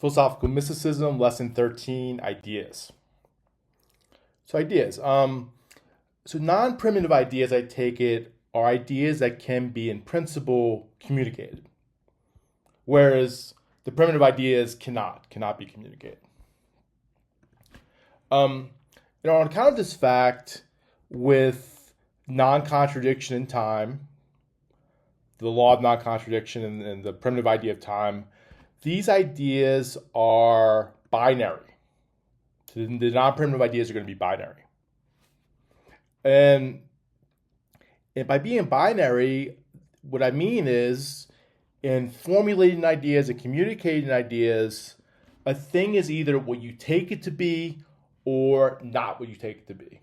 Philosophical Mysticism, Lesson 13, Ideas. So ideas. So non-primitive ideas, I take it, are ideas that can be in principle communicated, whereas the primitive ideas cannot be communicated. On account of this fact, with non-contradiction in time, the law of non-contradiction and the primitive idea of time, these ideas are binary. So the non-primitive ideas are going to be binary. And by being binary, what I mean is in formulating ideas and communicating ideas, a thing is either what you take it to be or not what you take it to be.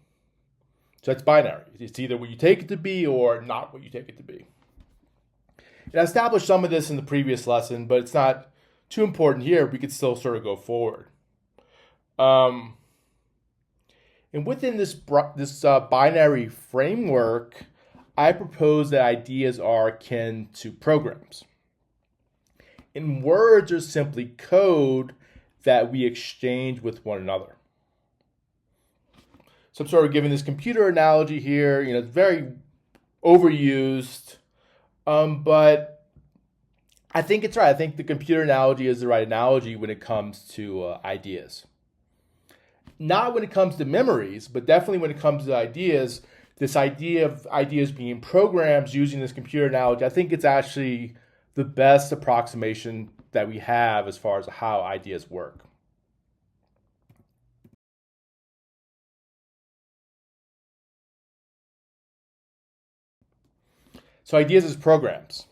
So that's binary. It's either what you take it to be or not what you take it to be. And I established some of this in the previous lesson, but it's not too important here. We could still sort of go forward. And within this binary framework, I propose that ideas are akin to programs. And words are simply code that we exchange with one another. So I'm sort of giving this computer analogy here. It's very overused, but I think it's right. I think the computer analogy is the right analogy when it comes to ideas. Not when it comes to memories, but definitely when it comes to ideas. This idea of ideas being programs using this computer analogy, I think it's actually the best approximation that we have as far as how ideas work. So ideas as programs.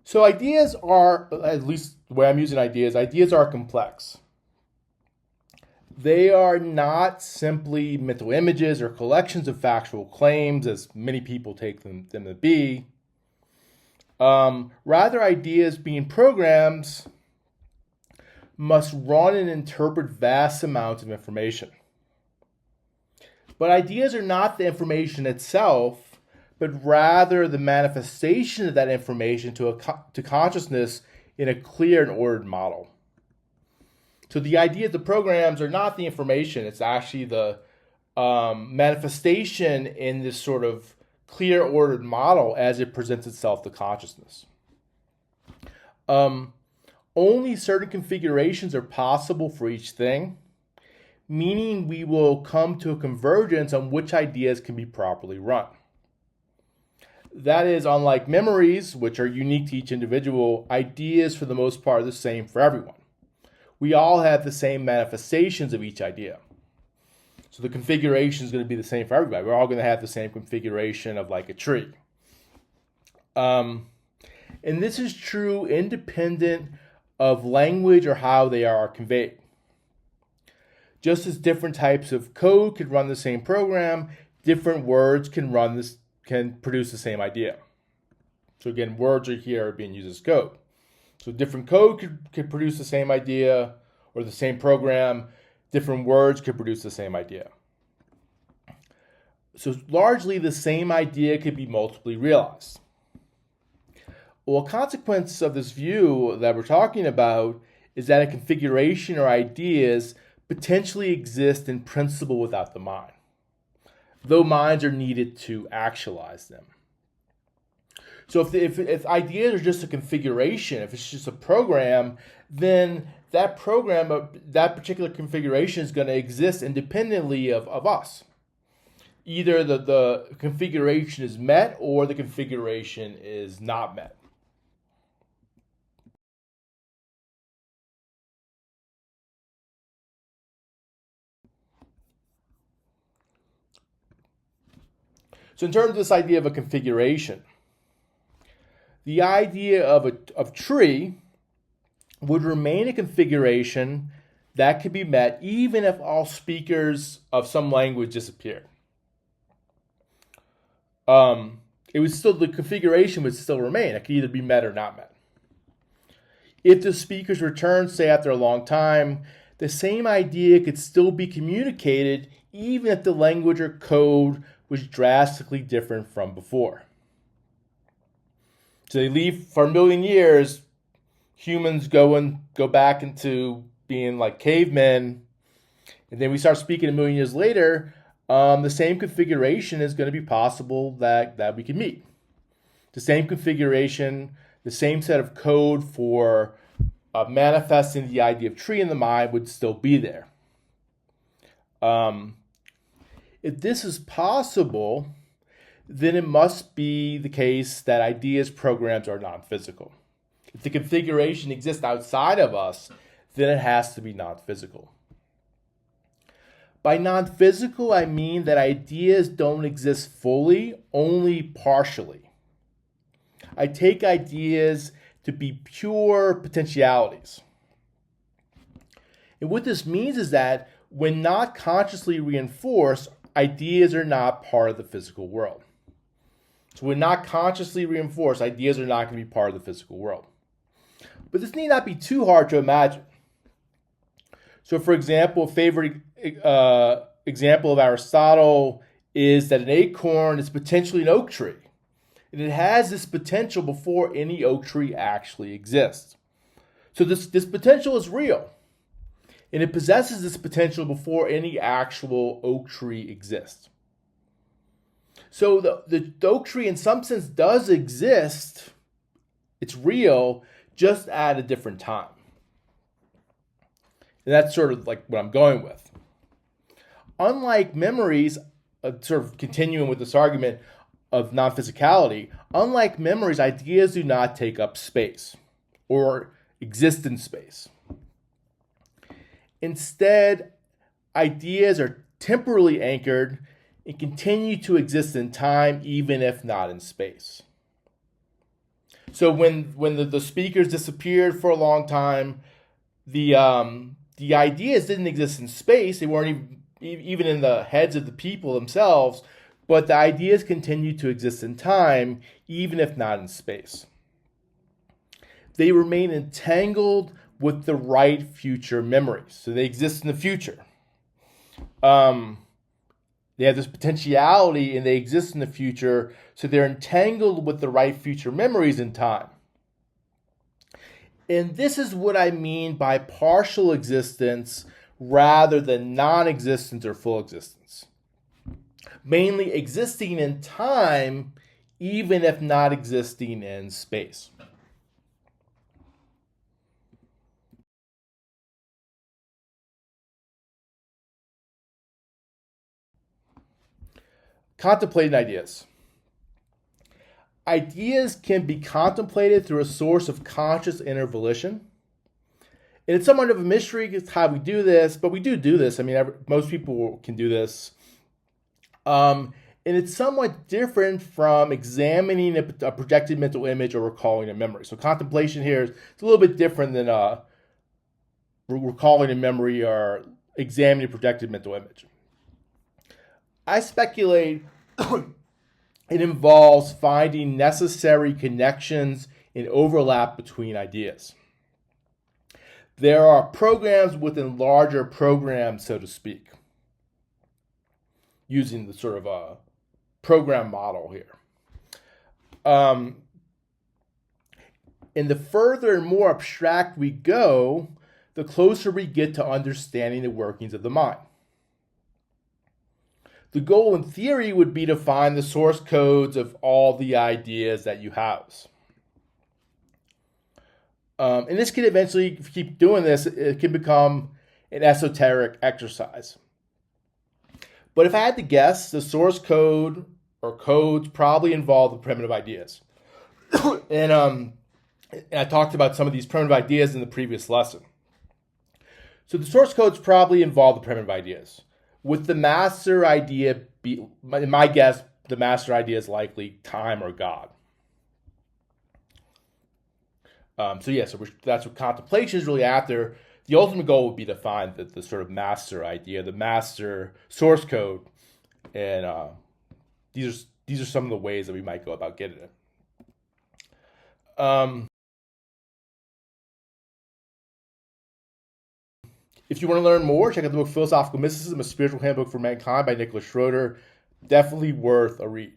So ideas are, at least the way I'm using ideas are complex. They are not simply mental images or collections of factual claims, as many people take them to be. Rather, ideas being programs must run and interpret vast amounts of information. But ideas are not the information itself, but rather the manifestation of that information to consciousness in a clear and ordered model. So the idea of the programs are not the information, it's actually the manifestation in this sort of clear, ordered model as it presents itself to consciousness. Only certain configurations are possible for each thing, meaning we will come to a convergence on which ideas can be properly run. That is, unlike memories, which are unique to each individual, ideas for the most part are the same for everyone. We all have the same manifestations of each idea. So the configuration is going to be the same for everybody. We're all going to have the same configuration of like a tree. And this is true independent of language or how they are conveyed. Just as different types of code could run the same program, different words can produce the same idea. So again, words are being used as code. So different code could produce the same idea or the same program. Different words could produce the same idea. So largely the same idea could be multiply realized. Well, a consequence of this view that we're talking about is that a configuration or ideas potentially exist in principle without the mind, though minds are needed to actualize them. So if ideas are just a configuration, if it's just a program, then that particular configuration is going to exist independently of us. Either the configuration is met or the configuration is not met. So in terms of this idea of a configuration, the idea of a tree would remain a configuration that could be met even if all speakers of some language disappeared. The configuration would still remain. It could either be met or not met. If the speakers return, say after a long time, the same idea could still be communicated even if the language or code was drastically different from before. So they leave for a million years, humans go back into being like cavemen, and then we start speaking a million years later, the same configuration is going to be possible that we can meet. The same configuration, the same set of code for manifesting the idea of tree in the mind would still be there. If this is possible, then it must be the case that ideas, programs are non-physical. If the configuration exists outside of us, then it has to be non-physical. By non-physical, I mean that ideas don't exist fully, only partially. I take ideas to be pure potentialities. And what this means is that when not consciously reinforced, ideas are not part of the physical world. So when not consciously reinforced, ideas are not going to be part of the physical world. But this need not be too hard to imagine. So for example, a favorite example of Aristotle is that an acorn is potentially an oak tree. And it has this potential before any oak tree actually exists. So this potential is real. And it possesses this potential before any actual oak tree exists. So the oak tree in some sense does exist. It's real, just at a different time. And that's sort of like what I'm going with. Unlike memories, sort of continuing with this argument of non-physicality, unlike memories, ideas do not take up space or exist in space. Instead, ideas are temporally anchored and continue to exist in time, even if not in space. So when the speakers disappeared for a long time, the ideas didn't exist in space. They weren't even in the heads of the people themselves, but the ideas continue to exist in time, even if not in space. They remain entangled with the right future memories. So they exist in the future. They have this potentiality and they exist in the future, so they're entangled with the right future memories in time. And this is what I mean by partial existence rather than non-existence or full existence. Mainly existing in time, even if not existing in space. Contemplating ideas. Ideas can be contemplated through a source of conscious inner volition. And it's somewhat of a mystery how we do this, but we do this. I mean, most people can do this. And it's somewhat different from examining a projected mental image or recalling a memory. So contemplation here is a little bit different than recalling a memory or examining a projected mental image. I speculate it involves finding necessary connections and overlap between ideas. There are programs within larger programs, so to speak, using the sort of a program model here. And the further and more abstract we go, the closer we get to understanding the workings of the mind. The goal in theory would be to find the source codes of all the ideas that you house. And this can eventually, if you keep doing this, it can become an esoteric exercise. But if I had to guess, the source code or codes probably involve the primitive ideas. And I talked about some of these primitive ideas in the previous lesson. So the source codes probably involve the primitive ideas. With the master idea, in my guess, the master idea is likely time or God. So that's what contemplation is really after. The ultimate goal would be to find the sort of master idea, the master source code, and these are some of the ways that we might go about getting it. If you want to learn more, check out the book Philosophical Mysticism, a Spiritual Handbook for Mankind by Nicholas Schroeder. Definitely worth a read.